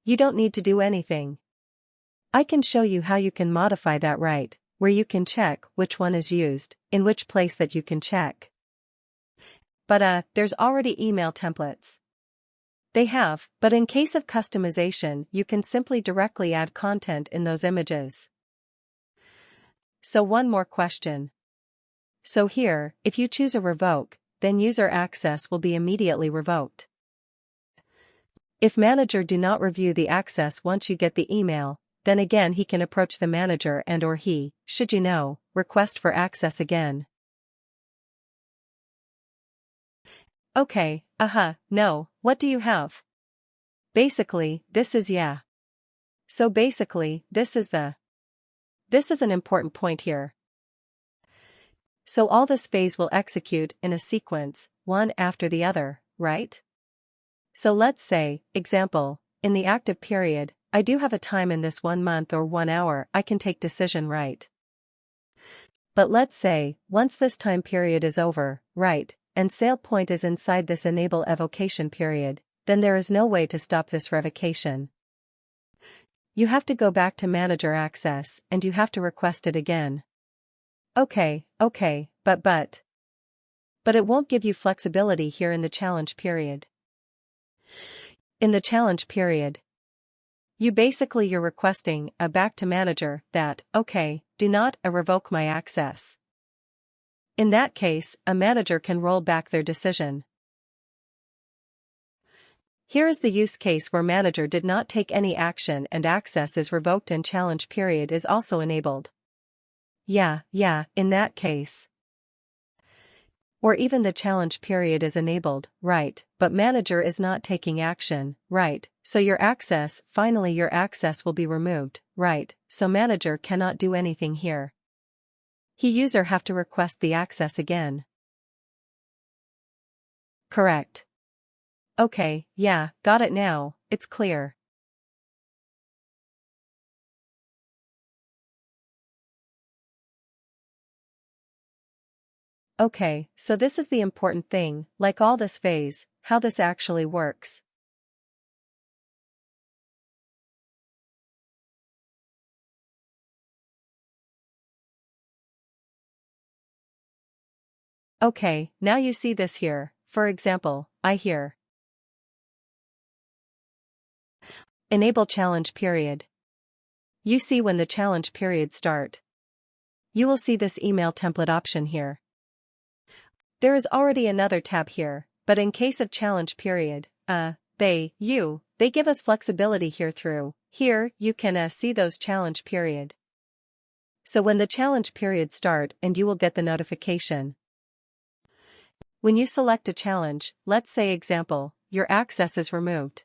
You don't need to do anything. I can show you how you can modify that right, where you can check which one is used, in which place that you can check. But there's already email templates. They have, but in case of customization, you can simply directly add content in those images. So one more question. So here, if you choose a revoke, then user access will be immediately revoked. If manager do not review the access once you get the email, then again he can approach the manager and or he, should you know, request for access again. Okay, no, what do you have? Basically, this is yeah. So basically, this is an important point here. So all this phase will execute in a sequence, one after the other, right? So let's say, example, in the active period, I do have a time in this 1 month or 1 hour I can take decision right. But let's say, once this time period is over, right, and SailPoint is inside this enable evocation period, then there is no way to stop this revocation. You have to go back to manager access and you have to request it again. Okay, but it won't give you flexibility here in the challenge period. In the challenge period, you're requesting a back to manager that, okay, do not revoke my access. In that case, a manager can roll back their decision. Here is the use case where manager did not take any action and access is revoked and challenge period is also enabled. Yeah, in that case. Or even the challenge period is enabled, right, but manager is not taking action, right, so your access will be removed, right, so manager cannot do anything here. User have to request the access again. Correct. Okay, yeah, got it now, it's clear. Okay, so this is the important thing, like all this phase, how this actually works. Okay, now you see this here, for example, I here. Enable challenge period. You see when the challenge period start. You will see this email template option here. There is already another tab here, but in case of challenge period, they give us flexibility here through. Here, you can see those challenge period. So when the challenge period start and you will get the notification. When you select a challenge, let's say example, your access is removed.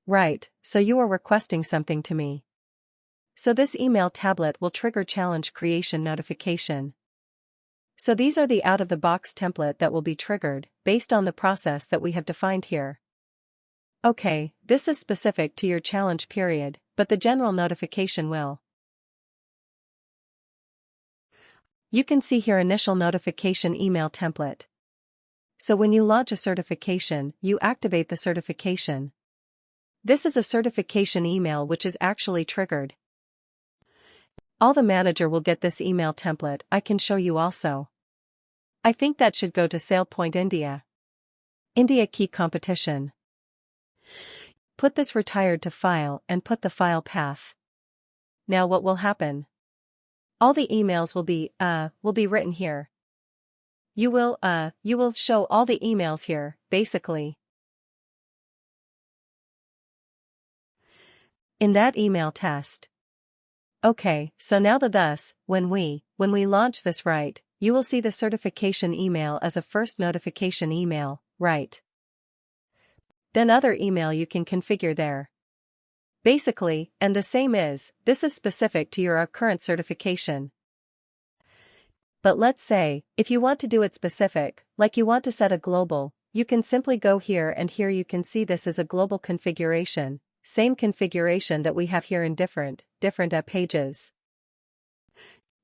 Right, so you are requesting something to me. So this email tablet will trigger challenge creation notification. So these are the out-of-the-box template that will be triggered, based on the process that we have defined here. Okay, this is specific to your challenge period, but the general notification will. You can see here initial notification email template. So when you launch a certification, you activate the certification. This is a certification email which is actually triggered. All the manager will get this email template. I can show you also. I think that should go to SailPoint India. India key competition. Put this retired to file and put the file path. Now what will happen? All the emails will be written here. You will show all the emails here, basically. In that email test. Okay, so now when we launch this right, you will see the certification email as a first notification email, right? Then other email you can configure there. Basically, and the same is, this is specific to your current certification. But let's say, if you want to do it specific, like you want to set a global, you can simply go here and here you can see this is a global configuration, same configuration that we have here in different pages.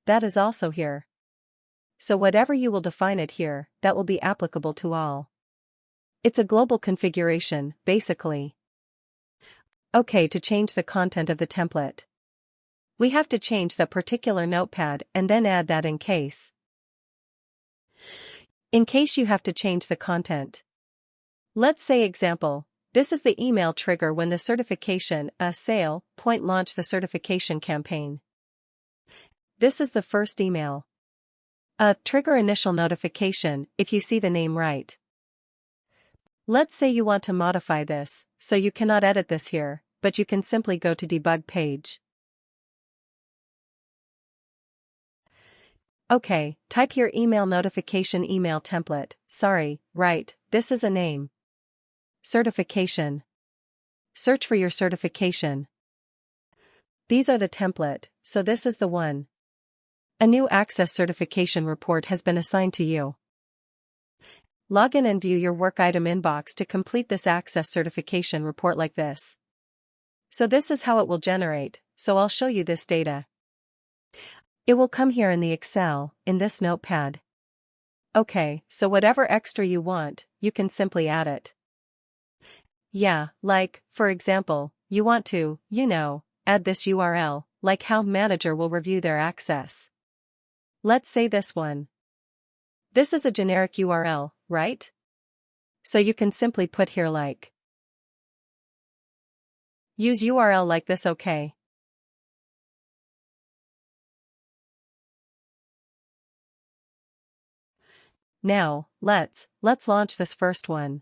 That is also here. So whatever you will define it here, that will be applicable to all. It's a global configuration, basically. Okay, to change the content of the template. We have to change that particular notepad and then add that in case. In case you have to change the content. Let's say example, this is the email trigger when the certification, SailPoint launch the certification campaign. This is the first email. Trigger initial notification, if you see the name right. Let's say you want to modify this, so you cannot edit this here, but you can simply go to debug page. Okay, type here email notification email template, sorry, right, this is a name. Certification. Search for your certification. These are the template, so this is the one. A new Access certification report has been assigned to you. Log in and view your work item inbox to complete this Access certification report like this. So this is how it will generate, so I'll show you this data. It will come here in the Excel, in this notepad. Okay, so whatever extra you want, you can simply add it. Yeah, like, for example, you want to, add this URL, like how manager will review their access. Let's say this one. This is a generic URL, right? So you can simply put here like. Use URL like this, okay? Now, let's launch this first one.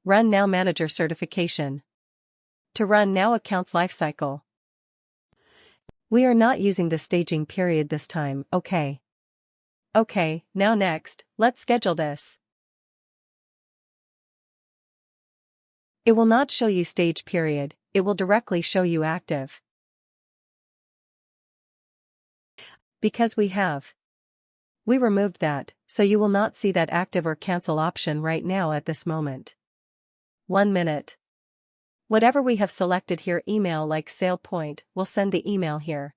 Run now manager certification. To run now accounts lifecycle. We are not using the staging period this time, okay? Okay, now next, let's schedule this. It will not show you stage period, it will directly show you active. Because we removed that, so you will not see that active or cancel option right now at this moment. 1 minute. Whatever we have selected here, email like SailPoint, will send the email here.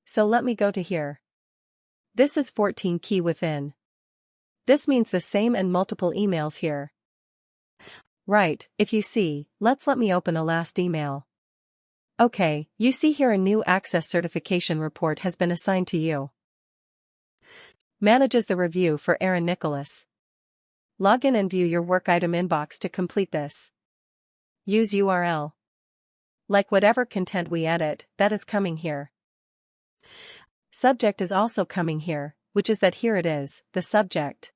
So let me go to here. This is 14 key within. This means the same and multiple emails here. Right, if you see, let me open a last email. Okay, you see here a new Access certification report has been assigned to you. Manages the review for Aaron Nicholas. Log in and view your work item inbox to complete this. Use URL. Like whatever content we edit, that is coming here. Subject is also coming here, which is that here it is, the subject.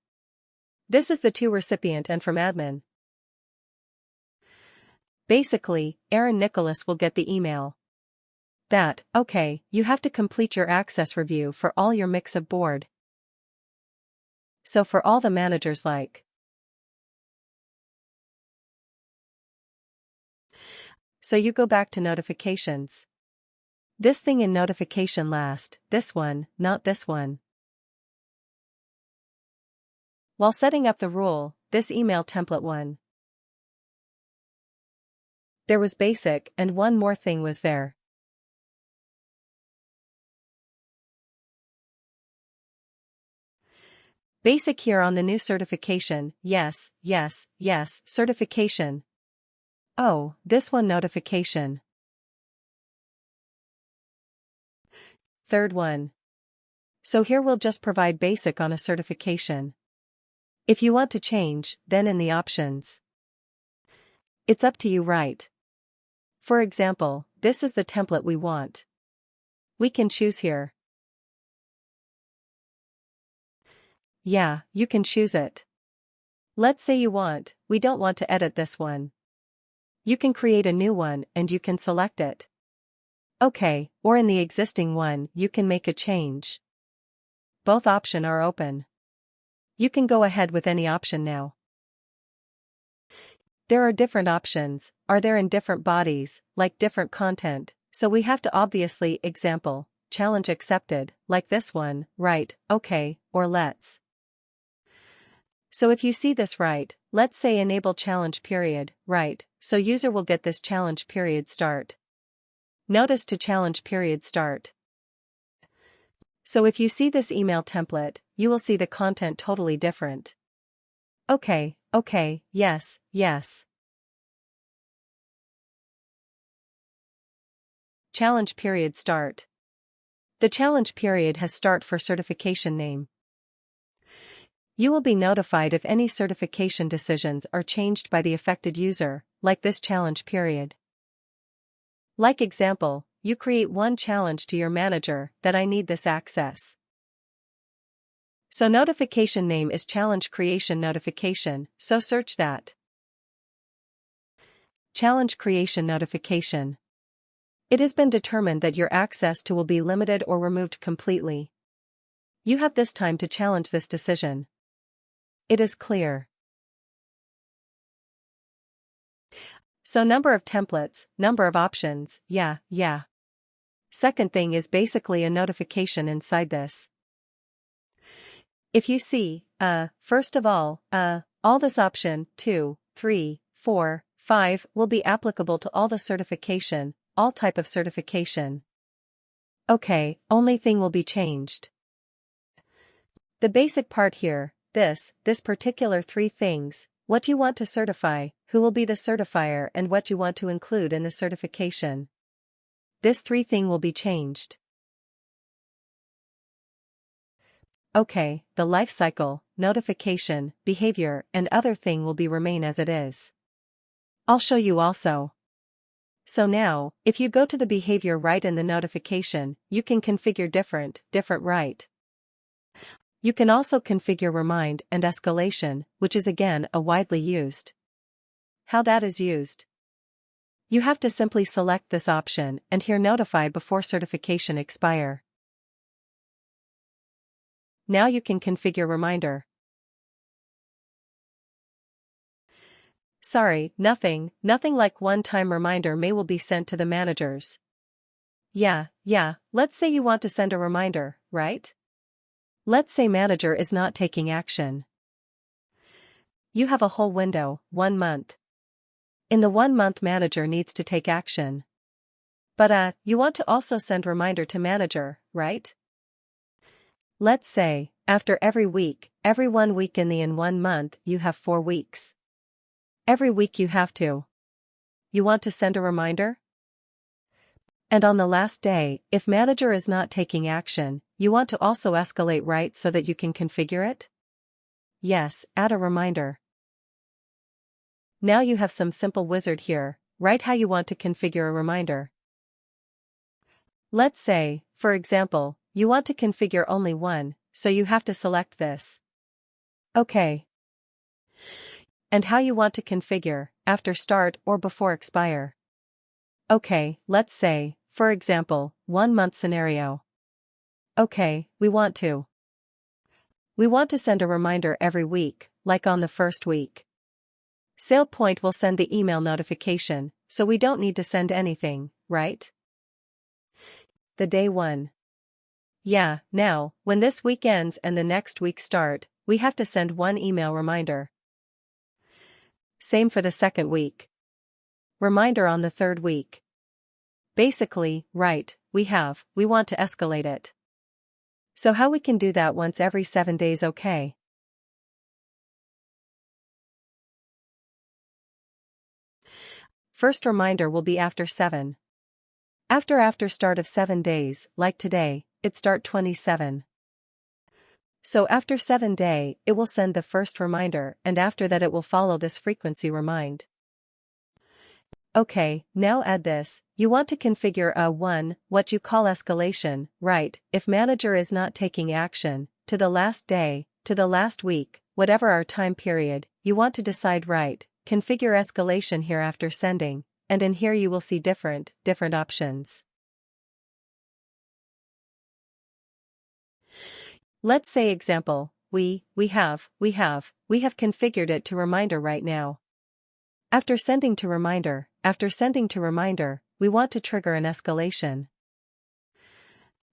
This is the to recipient and from admin. Basically, Aaron Nicholas will get the email. That, okay, you have to complete your access review for all your mix of board. So for all the managers like. So you go back to notifications. This thing in notification last, this one, not this one. While setting up the rule, this email template one. There was basic and one more thing was there. Basic here on the new certification, yes, certification. Oh, this one notification. Third one. So here we'll just provide basic on a certification. If you want to change, then in the options. It's up to you, right? For example, this is the template we want. We can choose here. Yeah, you can choose it. Let's say we don't want to edit this one. You can create a new one and you can select it. Okay, or in the existing one, you can make a change. Both options are open. You can go ahead with any option now. There are different options, are there in different bodies, like different content, so we have to obviously example, challenge accepted, like this one, right, okay, or let's. So if you see this right, let's say enable challenge period, right, so user will get this challenge period start. Notice to challenge period start. So if you see this email template, you will see the content totally different. Okay, yes. challenge period start. The challenge period has start for certification name. You will be notified if any certification decisions are changed by the affected user, like this challenge period. Like example, you create one challenge to your manager that I need this access. So notification name is challenge creation notification, so search that. Challenge creation notification. It has been determined that your access to will be limited or removed completely. You have this time to challenge this decision. It is clear. So number of templates, number of options, yeah. Second thing is basically a notification inside this. If you see, first of all this option, 2, 3, 4, 5 will be applicable to all the certification, all type of certification. Okay, only thing will be changed. The basic part here, this particular 3 things, what you want to certify, who will be the certifier and what you want to include in the certification. This 3 thing will be changed. Okay, the life cycle, notification, behavior and other thing will be remain as it is. I'll show you also. So now, if you go to the behavior right in the notification, you can configure different right. You can also configure remind and escalation, which is again a widely used. How that is used? You have to simply select this option and here notify before certification expire. Now you can configure reminder. Sorry, nothing like one-time reminder will be sent to the managers. Yeah, let's say you want to send a reminder, right? Let's say manager is not taking action. You have a whole window, 1 month. In the 1 month manager needs to take action. But you want to also send reminder to manager, right? Let's say, after every week, every 1 week in 1 month you have 4 weeks. Every week you have to. You want to send a reminder? And on the last day, if manager is not taking action, you want to also escalate right so that you can configure it? Yes, add a reminder. Now you have some simple wizard here, write how you want to configure a reminder. Let's say, for example, you want to configure only one, so you have to select this. Okay. And how you want to configure, after start or before expire. Okay, let's say, for example, 1 month scenario. Okay, we want to send a reminder every week, like on the first week. SailPoint will send the email notification, so we don't need to send anything, right? The day 1. Yeah, now, when this week ends and the next week start, we have to send 1 email reminder. Same for the second week. Reminder on the third week. Basically, right, we want to escalate it. So how we can do that once every 7 days, okay? First reminder will be after 7. After start of 7 days, like today, it start 27. So after 7 day, it will send the first reminder and after that it will follow this frequency remind. Okay, now add this, you want to configure a 1, what you call escalation, right, if manager is not taking action, to the last day, to the last week, whatever our time period, you want to decide right, configure escalation here after sending, and in here you will see different options. Let's say example, we have configured it to reminder right now. After sending to reminder, we want to trigger an escalation.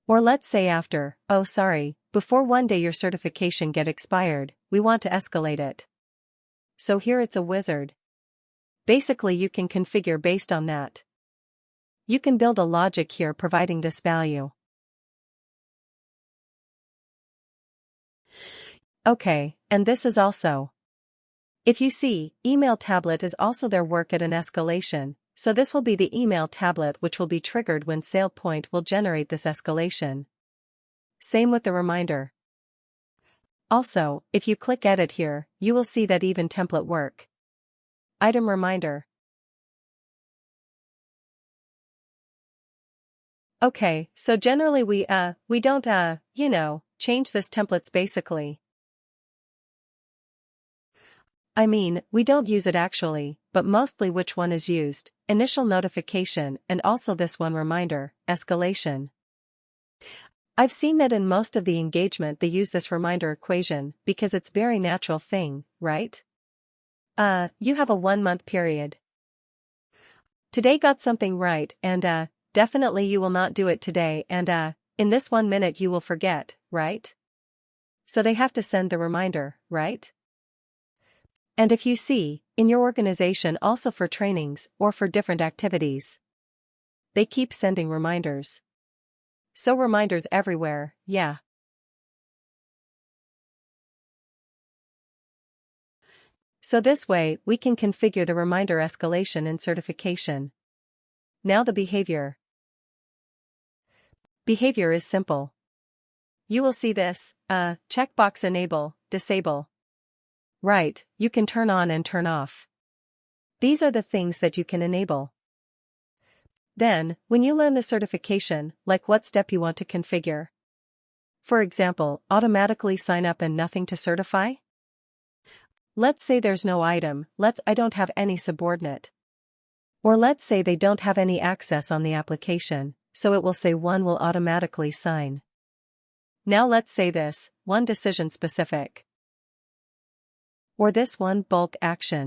Or let's say after, before 1 day your certification get expired, we want to escalate it. So here it's a wizard. Basically you can configure based on that. You can build a logic here providing this value. Okay, and this is also. If you see, email tablet is also their work at an escalation, So this will be the email tablet which will be triggered when SailPoint will generate this escalation. Same with the reminder. Also, if you click Edit here, you will see that even template work. Item reminder. Okay, so generally we don't change this templates basically. I mean, we don't use it actually, but mostly which one is used, initial notification and also this one reminder, escalation. I've seen that in most of the engagement they use this reminder equation because it's very natural thing, right? You have a 1-month period. Today got something right and definitely you will not do it today and in this 1 minute you will forget, right? So they have to send the reminder, right? And if you see, in your organization also for trainings or for different activities, they keep sending reminders. So reminders everywhere, yeah. So this way we can configure the reminder escalation and certification. Now the behavior. Behavior is simple. You will see this, checkbox enable, disable. Right, you can turn on and turn off. These are the things that you can enable. Then, when you learn the certification, like what step you want to configure. For example, automatically sign up and nothing to certify? Let's say there's no item, I don't have any subordinate. Or let's say they don't have any access on the application, so it will say one will automatically sign. Now let's say this, one decision specific. Or this one bulk action.